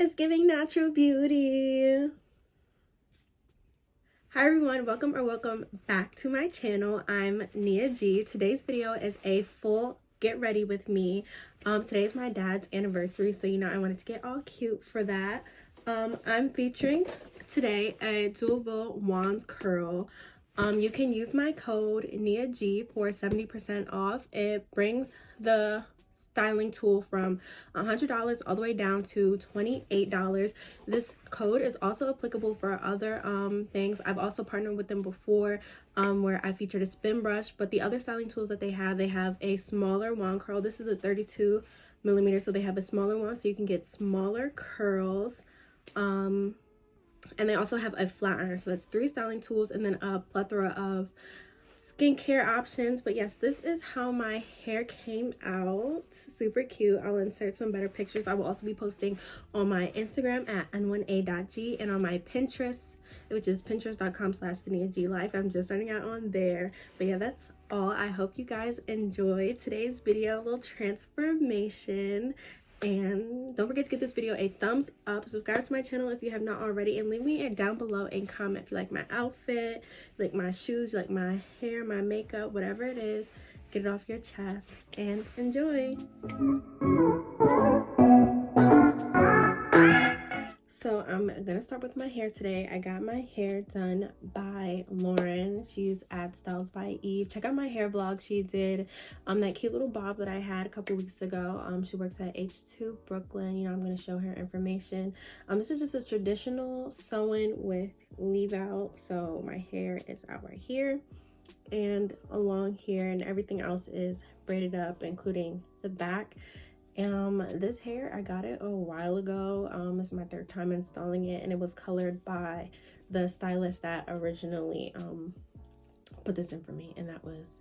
It's giving natural beauty. Hi everyone, welcome back to my channel. I'm Nia G. Today's video is a full get ready with me. Today is my dad's anniversary, so I wanted to get all cute for that. I'm featuring today a Duvolle wand curl. You can use my code Nia G for 70% off. It brings the styling tool from $100 all the way down to $28. This code is also applicable for other things. I've also partnered with them before where I featured a spin brush, but the other styling tools that they have a smaller wand curl. This is a 32 millimeter, so they have a smaller one so you can get smaller curls. And they also have a flat iron, so that's 3 styling tools and then a plethora of skincare options. But yes, this is how my hair came out. Super cute. I'll insert some better pictures. I will also be posting on my Instagram at n1a.g and on my Pinterest, which is pinterest.com/NiaGLife. I'm just starting out on there. But yeah, that's all. I hope you guys enjoy today's video, a little transformation. And don't forget to give this video a thumbs up, subscribe to my channel if you have not already, and leave me down below and comment if you like my outfit, you like my shoes, you like my hair, my makeup, whatever it is. Get it off your chest and enjoy. So I'm gonna start with my hair today. I got my hair done by Lauren. She's at Styles by Eve. Check out my hair vlog. She did that cute little bob that I had a couple weeks ago. She works at H2 Brooklyn. I'm gonna show her information. This is just a traditional sewing with leave out. So my hair is out right here and along here, and everything else is braided up, including the back. This hair, I got it a while ago. This is my 3rd time installing it, and it was colored by the stylist that originally put this in for me, and that was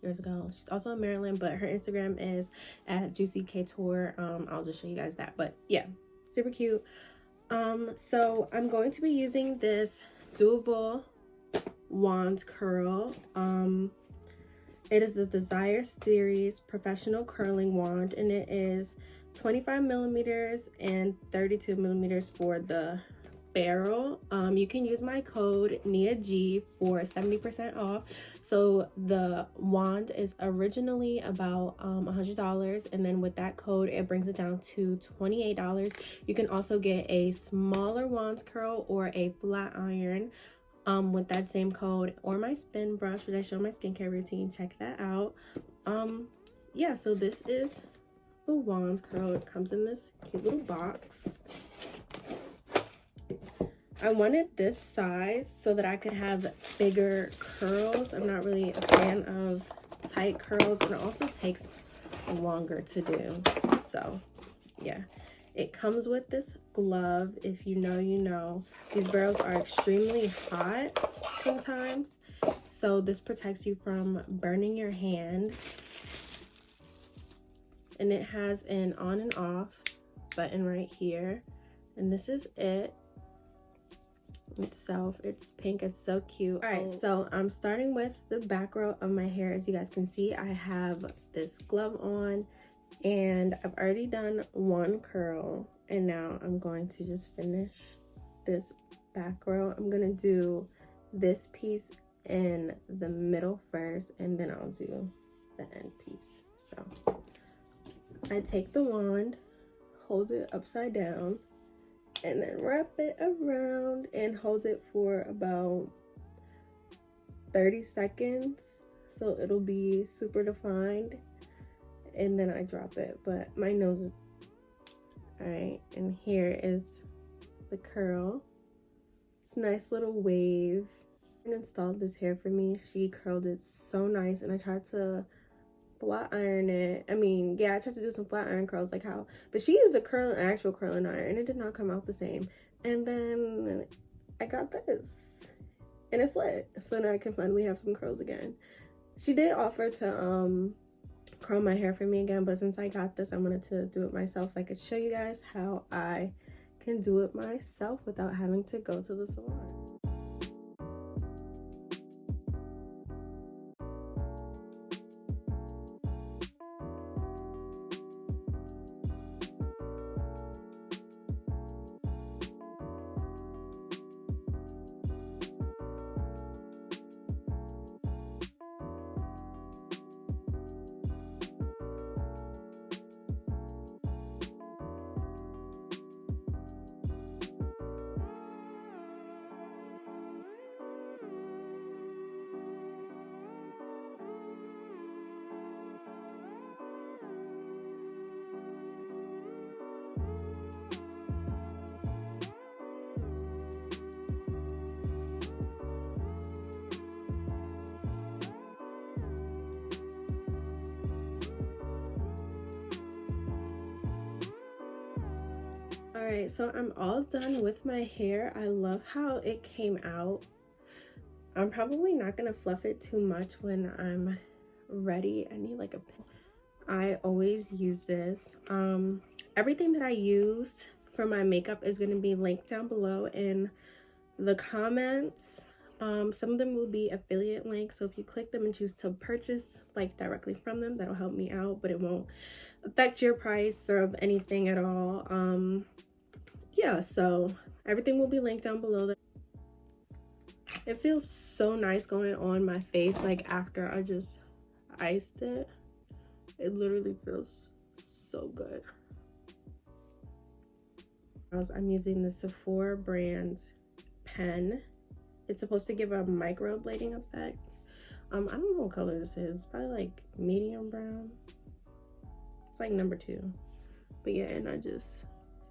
years ago. She's also in Maryland, but her Instagram is at JuicyKTour. I'll just show you guys that. But yeah, super cute. So I'm going to be using this Duvolle wand curl. It is the Desire Series Professional Curling Wand, and it is 25 millimeters and 32 millimeters for the barrel. You can use my code NIAG for 70% off. So the wand is originally about $100, and then with that code it brings it down to $28. You can also get a smaller wand curl or a flat iron with that same code, or my spin brush, which I show my skincare routine. Check that out. Yeah, so this is the wand curl. It comes in this cute little box. I wanted this size so that I could have bigger curls. I'm not really a fan of tight curls, and it also takes longer to do. So yeah, it comes with this glove. If you know, you know. These barrels are extremely hot sometimes, so this protects you from burning your hand. And it has an on and off button right here, and this is it itself. It's pink. It's so cute. All right, so I'm starting with the back row of my hair. As you guys can see, I have this glove on, and I've already done one curl, and now I'm going to just finish this back row. I'm gonna do this piece in the middle first, and then I'll do the end piece. So I take the wand, hold it upside down, and then wrap it around and hold it for about 30 seconds so it'll be super defined, and then I drop it. But my nose is all right, and here is the curl. It's a nice little wave. And installed this hair for me. She curled it so nice, and I tried to flat iron it. I mean, yeah, I tried to do some flat iron curls like how, but she used an actual curling iron, and it did not come out the same. And then I got this, and it's lit. So now I can finally have some curls again. She did offer to curl my hair for me again, but since I got this, I wanted to do it myself so I could show you guys how I can do it myself without having to go to the salon. All right, so I'm all done with my hair. I love how it came out. I'm probably not gonna fluff it too much when I'm ready. I need like a pin. I always use this. Everything that I used for my makeup is gonna be linked down below in the comments. Some of them will be affiliate links, so if you click them and choose to purchase like directly from them, that'll help me out, but it won't affect your price or of anything at all. Yeah, so everything will be linked down below. It feels so nice going on my face, like after I just iced it. It literally feels so good. I'm using the Sephora brand pen. It's supposed to give a microblading effect. I don't know what color this is. Probably like medium brown. It's like number 2. But yeah, and I just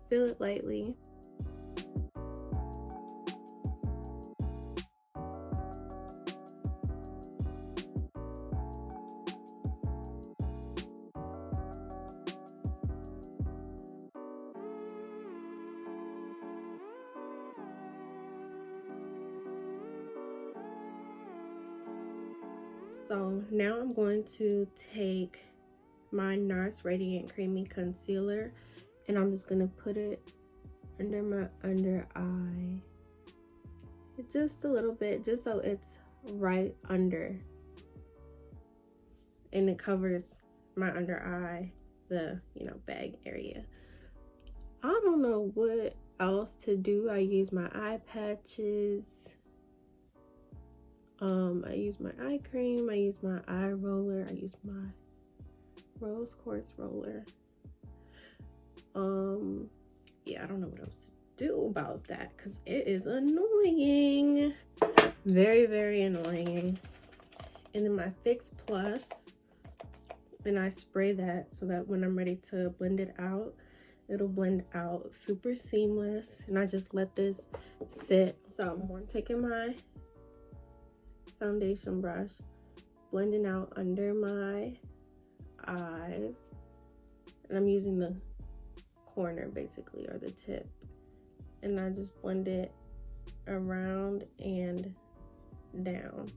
fill it lightly. So now I'm going to take my NARS Radiant Creamy Concealer and I'm just gonna put it under my under eye. Just a little bit, just so it's right under. And it covers my under eye, the, you know, bag area. I don't know what else to do. I use my eye patches. I use my eye cream, I use my eye roller, I use my rose quartz roller. Yeah, I don't know what else to do about that because it is annoying. Very, very annoying. And then my Fix Plus, and I spray that so that when I'm ready to blend it out, it'll blend out super seamless. And I just let this sit. So I'm taking my foundation brush, blending out under my eyes, and I'm using the corner basically, or the tip, and I just blend it around and down.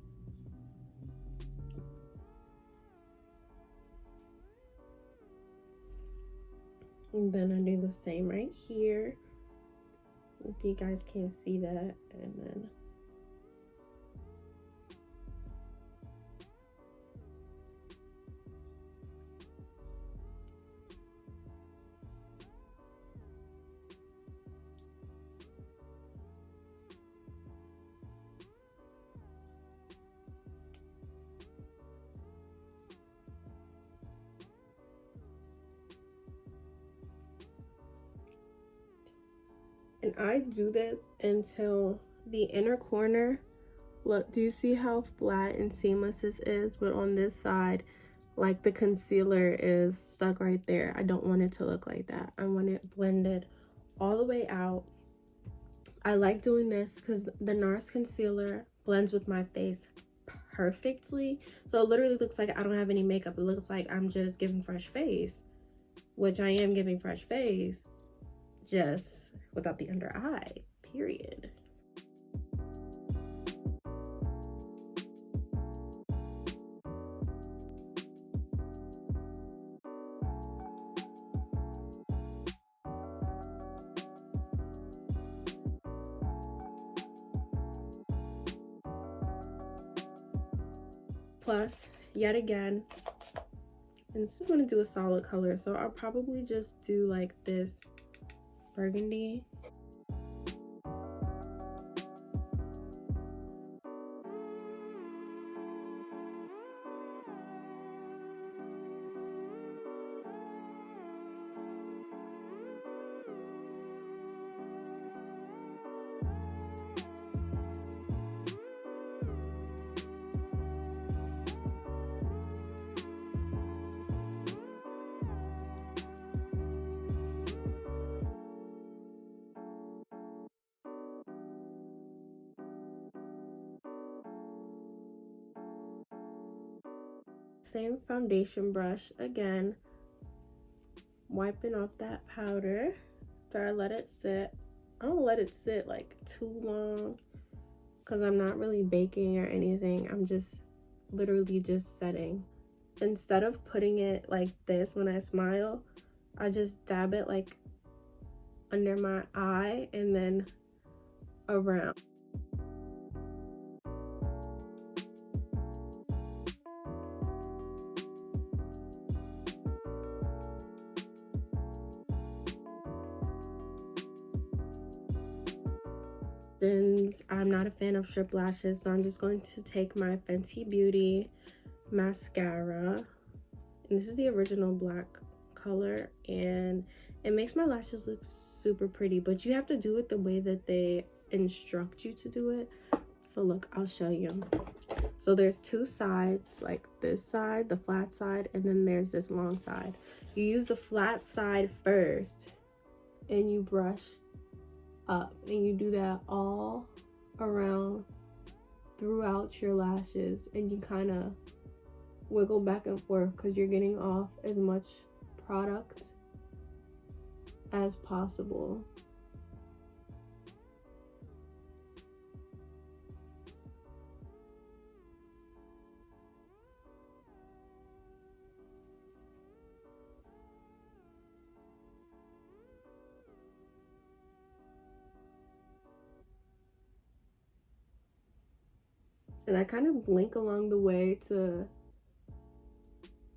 And then I do the same right here, if you guys can't see that, and then and I do this until the inner corner. Look, do you see how flat and seamless this is? But on this side, like the concealer is stuck right there. I don't want it to look like that. I want it blended all the way out. I like doing this because the NARS concealer blends with my face perfectly. So it literally looks like I don't have any makeup. It looks like I'm just giving fresh face, which I am giving fresh face, just without the under eye, period. Plus, yet again, and this is going to do a solid color, so I'll probably just do like this burgundy. Same foundation brush again, wiping off that powder after I let it sit. I don't let it sit like too long because I'm not really baking or anything. I'm just literally just setting. Instead of putting it like this when I smile, I just dab it like under my eye and then around. Since I'm not a fan of strip lashes, so I'm just going to take my Fenty Beauty mascara, and this is the original black color, and it makes my lashes look super pretty, but you have to do it the way that they instruct you to do it. So look, I'll show you. So there's two sides, like this side, the flat side, and then there's this long side. You use the flat side first and you brush up, and you do that all around throughout your lashes, and you kind of wiggle back and forth because you're getting off as much product as possible. And I kind of blink along the way to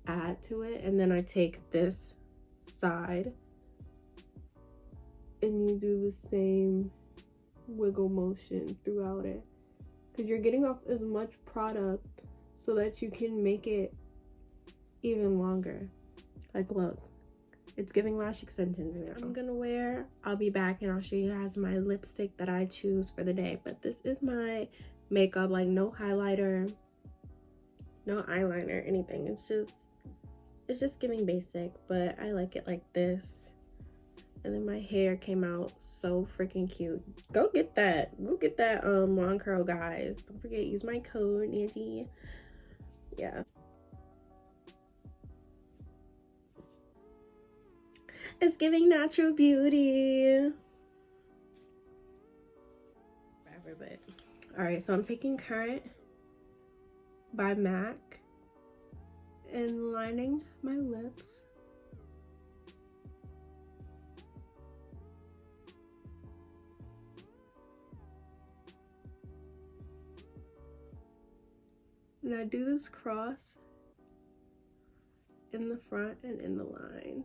add to it, and then I take this side and you do the same wiggle motion throughout it because you're getting off as much product so that you can make it even longer. Like, look, it's giving lash extensions now. I'll be back and I'll show you guys my lipstick that I choose for the day. But this is my makeup, like no highlighter, no eyeliner, anything. It's just giving basic, but I like it like this. And then my hair came out so freaking cute. Go get that long curl, guys. Don't forget, use my code Nancy. Yeah, it's giving natural beauty. Forever, but all right, so I'm taking Current by MAC and lining my lips. And I do this cross in the front and in the lines.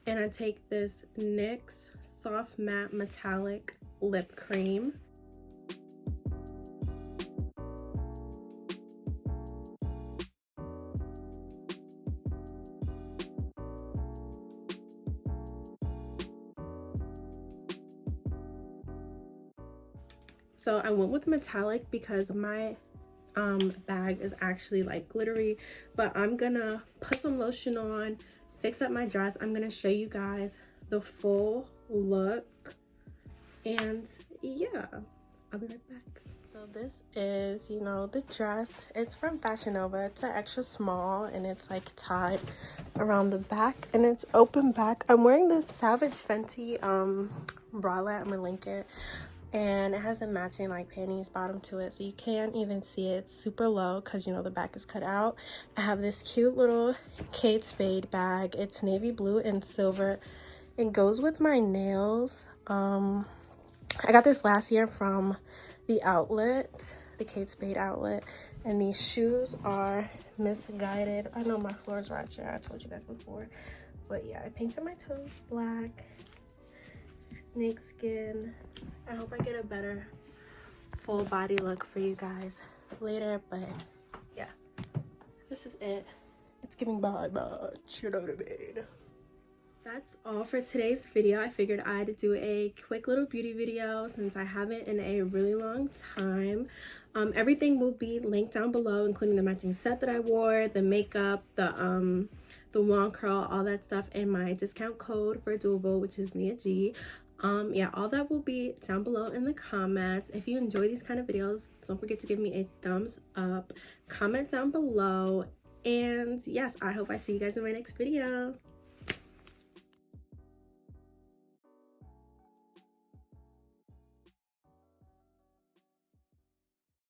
And I take this NYX Soft Matte Metallic Lip Cream. So I went with metallic because my bag is actually like glittery, but I'm gonna put some lotion on, fix up my dress. I'm gonna show you guys the full look, and yeah, I'll be right back. So this is, you know, the dress. It's from Fashion Nova. It's an extra small, and it's like tied around the back, and it's open back. I'm wearing this Savage Fenty bralette. I'm gonna link it. And it has a matching like panties bottom to it, so you can't even see it. It's super low because, you know, the back is cut out. I have this cute little Kate Spade bag. It's navy blue and silver. It goes with my nails. I got this last year from the outlet, the Kate Spade outlet, and these shoes are misguided. I know my floor is ratchet, I told you guys before, but yeah, I painted my toes black. Snake skin. I hope I get a better full body look for you guys later, but yeah, this is it. It's giving bad, you know what I mean. That's all for today's video. I figured I'd do a quick little beauty video since I haven't in a really long time. Everything will be linked down below, including the matching set that I wore, the makeup, the long curl, all that stuff, and my discount code for Duvolle, which is Nia G. Yeah, all that will be down below in the comments. If you enjoy these kind of videos, don't forget to give me a thumbs up, comment down below, and yes, I hope I see you guys in my next video.